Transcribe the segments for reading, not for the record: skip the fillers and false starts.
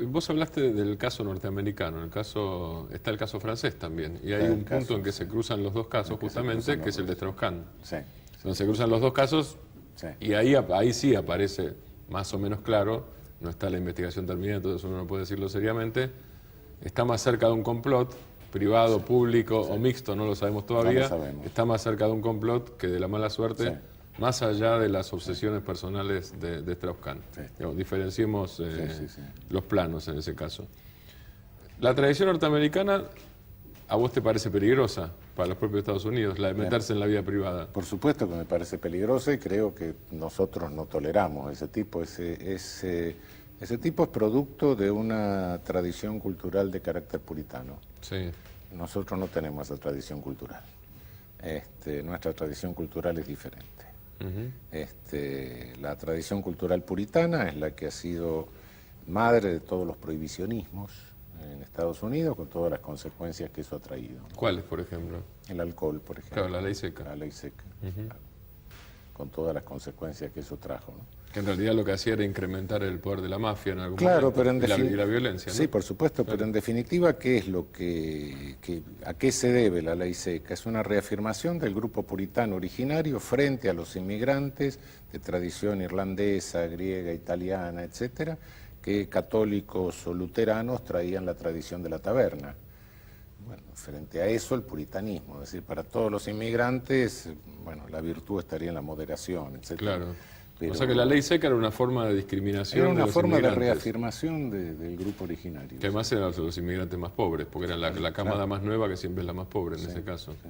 Vos hablaste del caso norteamericano, está el caso francés también, y hay un punto en que se cruzan los dos casos justamente, que es el de Strauss-Kahn. Sí. Donde se cruzan los dos casos, Sí. y ahí sí aparece más o menos claro, no está la investigación terminada, entonces uno no puede decirlo seriamente, está más cerca de un complot, privado, público o mixto, no lo sabemos todavía, No lo sabemos. está más cerca de un complot que de la mala suerte, Sí. más allá de las obsesiones personales de Strauss-Kahn. Sí. Digamos, diferenciemos sí. los planos en ese caso. La tradición norteamericana, ¿a vos te parece peligrosa para los propios Estados Unidos, la de meterse en la vida privada? Por supuesto que me parece peligrosa y creo que nosotros no toleramos ese tipo. Ese tipo es producto de una tradición cultural de carácter puritano. Sí. Nosotros no tenemos esa tradición cultural. Nuestra tradición cultural es diferente. La tradición cultural puritana es la que ha sido madre de todos los prohibicionismos en Estados Unidos, con todas las consecuencias que eso ha traído, ¿no? ¿Cuáles, por ejemplo? El alcohol, por ejemplo. Claro, la ley seca. La ley seca, claro, con todas las consecuencias que eso trajo, ¿no? Que en realidad lo que hacía era incrementar el poder de la mafia en algún Claro, momento, pero en y la violencia, ¿no? Sí, por supuesto, Claro. pero en definitiva, ¿qué es lo a qué se debe la ley seca? Es una reafirmación del grupo puritano originario frente a los inmigrantes de tradición irlandesa, griega, italiana, etcétera, que católicos o luteranos traían la tradición de la taberna. Bueno, frente a eso el puritanismo, es decir, para todos los inmigrantes, bueno, la virtud estaría en la moderación, etcétera. Claro. Pero O sea que la ley seca era una forma de discriminación era de una los forma de inmigrantes, reafirmación del grupo originario. que además eran los inmigrantes más pobres, porque eran la camada más nueva que siempre es la más pobre en ese caso. Sí.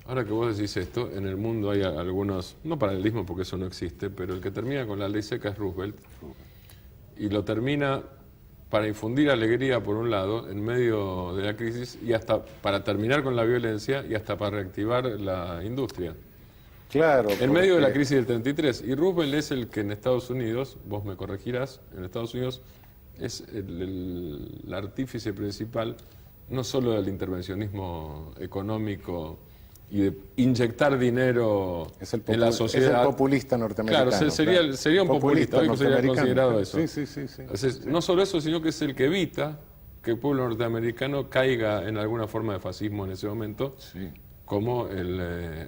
Ahora que vos decís esto, en el mundo hay algunos, no paralelismos porque eso no existe, pero el que termina con la ley seca es Roosevelt, y lo termina para infundir alegría por un lado en medio de la crisis y hasta para terminar con la violencia y hasta para reactivar la industria. Claro. En medio de la crisis del 33. Y Roosevelt es el que en Estados Unidos, vos me corregirás, en Estados Unidos es el artífice principal no solo del intervencionismo económico y de inyectar dinero en la sociedad. Es el populista norteamericano. Claro, sería un populista, hoy sería considerado eso. Sí. Entonces, no solo eso, sino que es el que evita que el pueblo norteamericano caiga en alguna forma de fascismo en ese momento, Sí. como el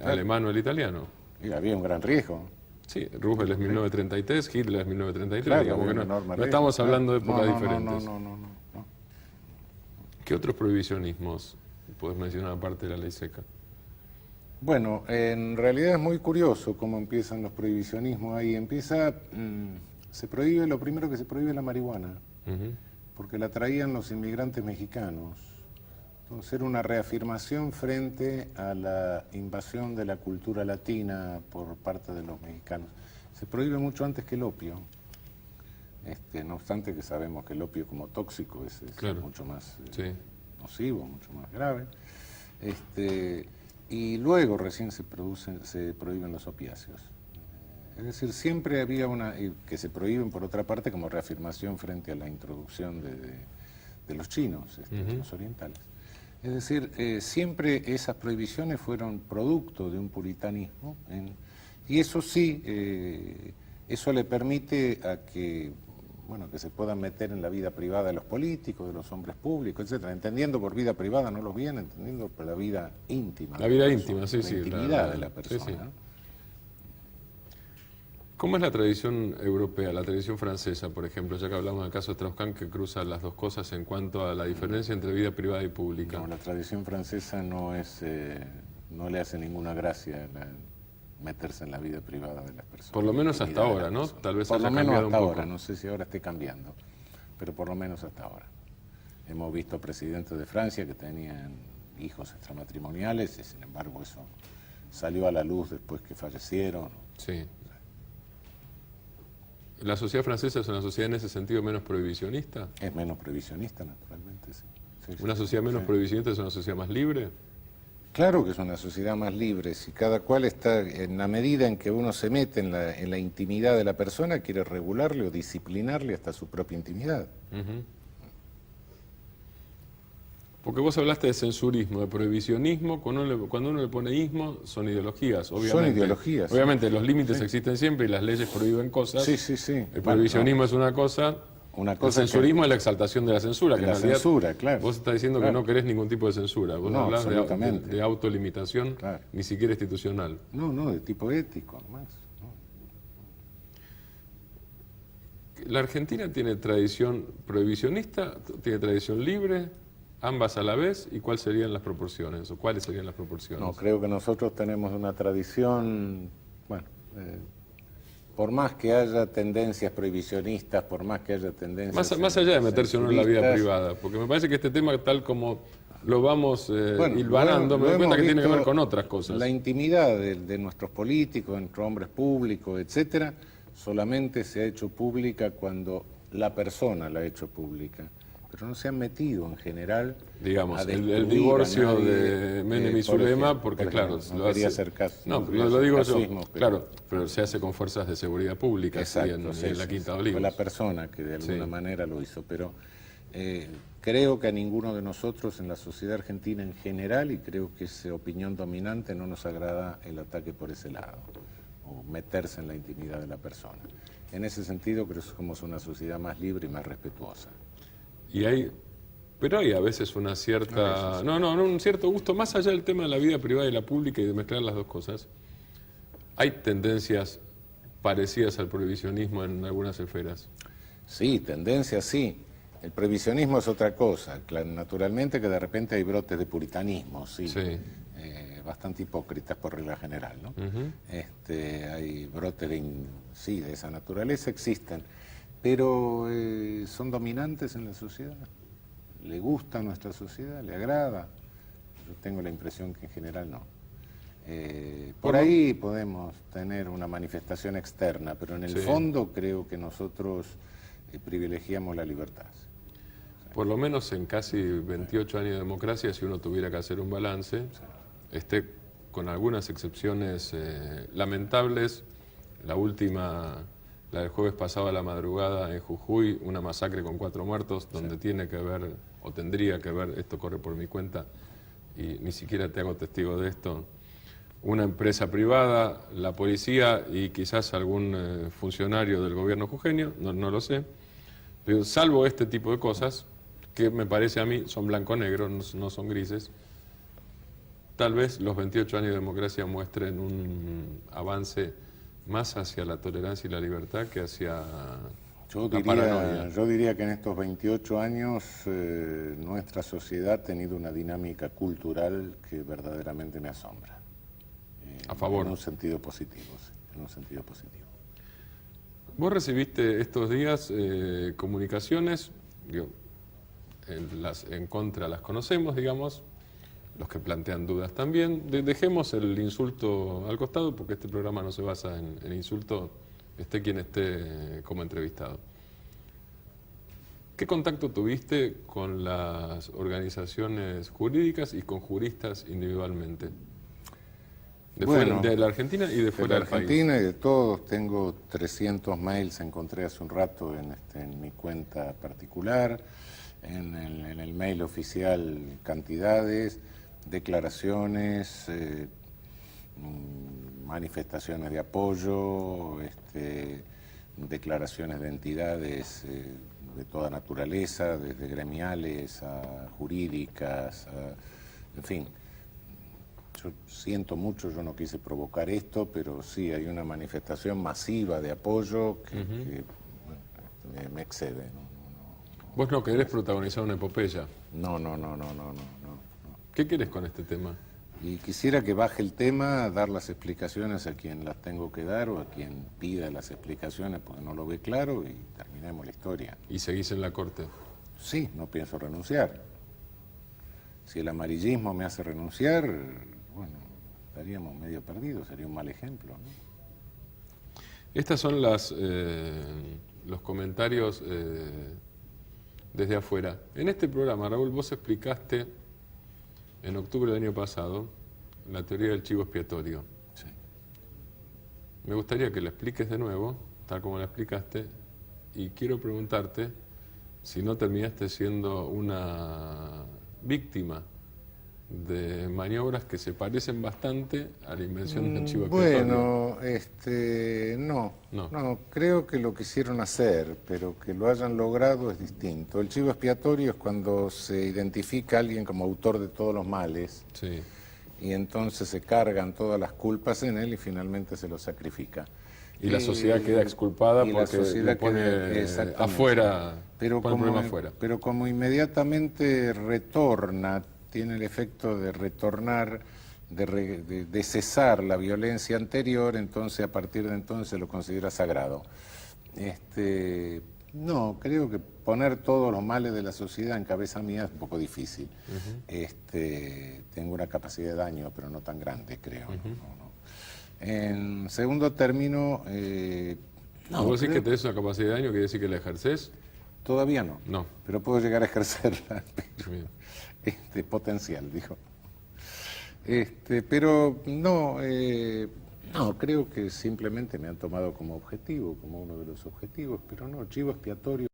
alemán o el italiano. Y había un gran riesgo. Sí, Roosevelt es 1933, Hitler es 1933, Claro, digamos que había un no enorme riesgo. estamos hablando de épocas No. diferentes. No. ¿Qué otros prohibicionismos podés mencionar aparte de la ley seca? Bueno, en realidad es muy curioso cómo empiezan los prohibicionismos ahí. Se prohíbe, lo primero que se prohíbe es la marihuana, porque la traían los inmigrantes mexicanos. Entonces era una reafirmación frente a la invasión de la cultura latina por parte de los mexicanos. Se prohíbe mucho antes que el opio. No obstante que sabemos que el opio como tóxico es Claro. mucho más Sí. nocivo, mucho más grave. Y luego recién se prohíben los opiáceos. Es decir, siempre había que se prohíben por otra parte como reafirmación frente a la introducción de los chinos, los orientales. Es decir, siempre esas prohibiciones fueron producto de un puritanismo, y eso sí, eso le permite a que se puedan meter en la vida privada de los políticos, de los hombres públicos, etcétera, entendiendo por vida privada, no los bien, entendiendo por la vida íntima. La vida íntima, sí, la sí. intimidad de la persona. Sí, sí. ¿No? ¿Cómo es la tradición europea, la tradición francesa, por ejemplo, ya que hablamos del caso de Strauss-Kahn, que cruza las dos cosas en cuanto a la diferencia entre vida privada y pública? No, la tradición francesa no le hace ninguna gracia meterse en la vida privada de las personas. Por lo menos hasta ahora, ¿no? Tal vez haya cambiado un poco. Por lo menos hasta ahora, no sé si ahora esté cambiando, pero por lo menos hasta ahora. Hemos visto presidentes de Francia que tenían hijos extramatrimoniales y sin embargo eso salió a la luz después que fallecieron. Sí. ¿La sociedad francesa es una sociedad en ese sentido menos prohibicionista? Es menos prohibicionista, naturalmente, sí. ¿Una sociedad menos prohibicionista es una sociedad más libre? Claro que es una sociedad más libre, si cada cual está, en la medida en que uno se mete en la intimidad de la persona, quiere regularle o disciplinarle hasta su propia intimidad. Porque vos hablaste de censurismo, de prohibicionismo, cuando uno le pone ismo, son ideologías, obviamente. Son ideologías. Obviamente, los límites Sí. existen siempre y las leyes prohíben cosas. Sí. El prohibicionismo es una cosa Una El cosa censurismo es la exaltación de la censura. de Que la en realidad censura, claro. vos estás diciendo Claro. que no querés ningún tipo de censura. Vos No, hablás absolutamente. de autolimitación, Claro. ni siquiera institucional. No, de tipo ético, más. ¿La Argentina tiene tradición prohibicionista, tiene tradición libre, ambas a la vez? ¿Y cuáles serían las proporciones? ¿O cuáles serían las proporciones? No, creo que nosotros tenemos una tradición, bueno, por más que haya tendencias prohibicionistas, por más que haya tendencias... Más allá de meterse uno en la vida censuristas, privada, porque me parece que este tema, tal como lo vamos bueno, hilvanando, lo me doy cuenta hemos que tiene que ver visto, con otras cosas. La intimidad de nuestros políticos, de nuestros hombres públicos, etcétera, solamente se ha hecho pública cuando la persona la ha hecho pública. Pero no se han metido en general. Digamos, a el destruir divorcio a nadie, de Menem y por Zulema, ejemplo, porque por claro, ejemplo, no quería hacer caso, no, quería lo hacer digo casuismo, yo, claro, pero se hace con fuerzas de seguridad pública, Exacto, en sí, la sí, Quinta sí. de Olivos. Fue la persona que de alguna Sí. manera lo hizo, pero creo que a ninguno de nosotros en la sociedad argentina en general, y creo que es opinión dominante, no nos agrada el ataque por ese lado, o meterse en la intimidad de la persona. En ese sentido creo que somos una sociedad más libre y más respetuosa. Y pero hay a veces una cierta, un cierto gusto, más allá del tema de la vida privada y la pública y de mezclar las dos cosas. Hay tendencias parecidas al prohibicionismo en algunas esferas. Sí, tendencia sí. El prohibicionismo es otra cosa. Naturalmente que de repente hay brotes de puritanismo, sí. Sí. Bastante hipócritas por regla general, ¿no? Ujú. Hay brotes sí, de esa naturaleza, existen, pero son dominantes en la sociedad. ¿Le gusta a nuestra sociedad? ¿Le agrada? Yo tengo la impresión que en general no. Por ahí podemos tener una manifestación externa, pero en el Sí. fondo creo que nosotros privilegiamos la libertad. Por lo menos en casi 28 años de democracia, si uno tuviera que hacer un balance, con algunas excepciones lamentables, la última, la del jueves pasado a la madrugada en Jujuy, una masacre con 4 muertos, donde tiene que ver, o tendría que ver, esto corre por mi cuenta, y ni siquiera te hago testigo de esto, una empresa privada, la policía y quizás algún funcionario del gobierno jujeño, no lo sé, pero salvo este tipo de cosas, que me parece a mí son blanco-negro, no son grises, tal vez los 28 años de democracia muestren un avance más hacia la tolerancia y la libertad que hacia la paranoia. Yo diría que en estos 28 años nuestra sociedad ha tenido una dinámica cultural que verdaderamente me asombra. A favor. En un sentido positivo, sí, en un sentido positivo. Vos recibiste estos días comunicaciones, digo, en contra las conocemos, digamos, los que plantean dudas también. Dejemos el insulto al costado, porque este programa no se basa en insulto, esté quien esté como entrevistado. ¿Qué contacto tuviste con las organizaciones jurídicas y con juristas individualmente? De la Argentina y de fuera del país. De la Argentina y de todos. Tengo 300 mails, encontré hace un rato en mi cuenta particular, en el mail oficial cantidades, declaraciones, manifestaciones de apoyo, declaraciones de entidades de toda naturaleza, desde gremiales a jurídicas, en fin. Yo siento mucho, yo no quise provocar esto, pero sí hay una manifestación masiva de apoyo que bueno, me excede. Vos no querés protagonizar una epopeya. No. ¿Qué querés con este tema? Y quisiera que baje el tema, dar las explicaciones a quien las tengo que dar o a quien pida las explicaciones porque no lo ve claro y terminemos la historia. ¿Y seguís en la corte? Sí, no pienso renunciar. Si el amarillismo me hace renunciar, bueno, estaríamos medio perdidos, sería un mal ejemplo, ¿no? Estas son los comentarios desde afuera. En este programa, Raúl, vos explicaste en octubre del año pasado la teoría del chivo expiatorio. Sí. Me gustaría que la expliques de nuevo, tal como la explicaste, y quiero preguntarte si no terminaste siendo una víctima de maniobras que se parecen bastante a la invención del chivo expiatorio. Bueno, No. no, creo que lo quisieron hacer, pero que lo hayan logrado es distinto. El chivo expiatorio es cuando se identifica a alguien como autor de todos los males, Sí. y entonces se cargan todas las culpas en él y finalmente se lo sacrifica. Y la sociedad queda exculpada y la porque sociedad le pone queda- exactamente. afuera, pero pone el como, problema afuera. pero como inmediatamente retorna, tiene el efecto de retornar, de cesar la violencia anterior, entonces a partir de entonces se lo considera sagrado. No, creo que poner todos los males de la sociedad en cabeza mía es un poco difícil. Tengo una capacidad de daño, pero no tan grande, creo. No. En segundo término, ¿Vos decís creo- que tenés una capacidad de daño, quiere decir que la ejercés? todavía no, No. pero puedo llegar a ejercerla, pero, Bien. potencial, dijo. Pero no, creo que simplemente me han tomado como objetivo, como uno de los objetivos, pero no, chivo expiatorio